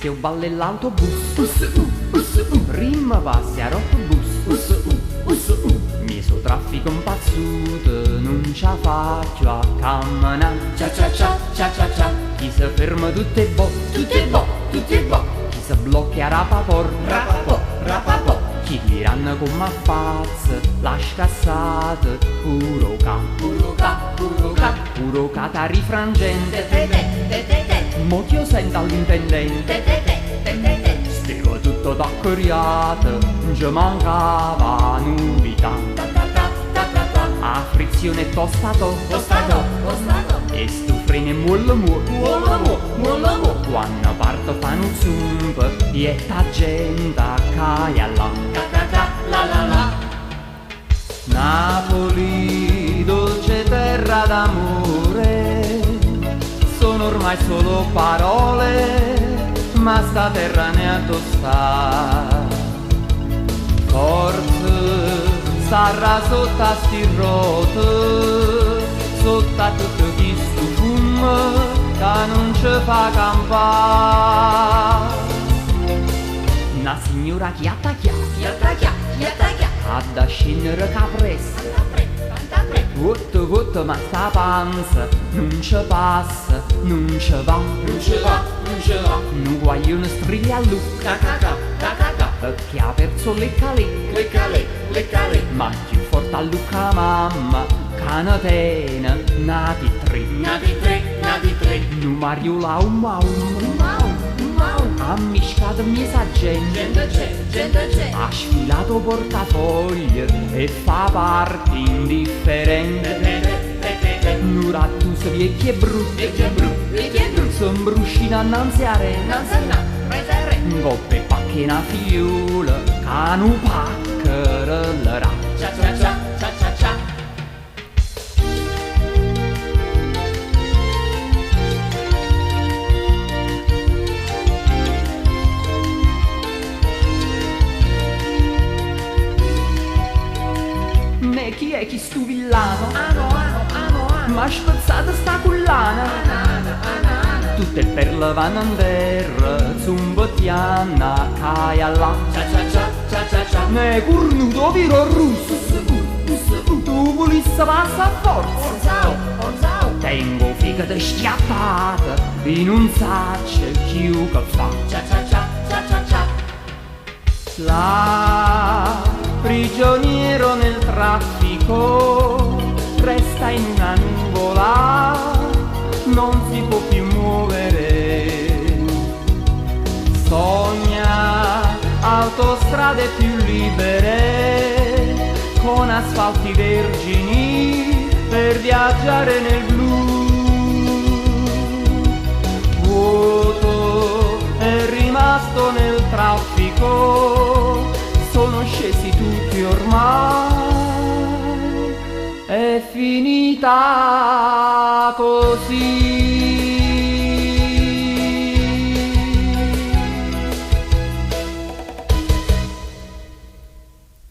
se io balle l'autobus, prima passi a rottobus, mi so traffico impazzuto, non ce la faccio a camminare, cia cia cia cia cia cia, chi si ferma tutte e bo, chi si blocca a rapapor, chi tiranno con ma pazza, la scassata, puro ca, ta rifrangente, mo che io sento all'intendente, stavo tutto d'accuriato, non ci mancava novità, a frizione tostato, e stu freno e mollo, quando parto fanno un zumba, e ta gente caia là, Napoli, dolce terra d'amore, sono ormai solo parole, ma sta terra ne ha tosta. Forse sarà sotto a sti rote, sotto a tutto chi stu fumo, che non ci fa campare. Una signora chi attacchia, ha da scendere capressa, Votto ma sta panza non ci passa, non ci va, non guaglione striglia a lucca, che ha perso le calè, ma più forte a lucca mamma, canatena, nati tre, nu mariola un ha miscato mia gente, ha sfilato portafoglio e fa parte indifferente. Nurattus vecchi e brutti, son bruscina annanzi a re, goppe pacchina fiula, canu paccherellera. Chi è chi stu villano? Ma spezzata sta cullana, tutte perle vanno in terra, zumbottiana, caia là, ne cornuto viro russo, tu volisse passa a forza, tengo figa de schiattata, in un saccio chiù che fa, la prigioniero nel traffico, resta in una nuvola, non si può più muovere. Sogna autostrade più libere, con asfalti vergini per viaggiare nel blu. Vuoto è rimasto nel traffico, sono scesi tutti ormai, è finita così.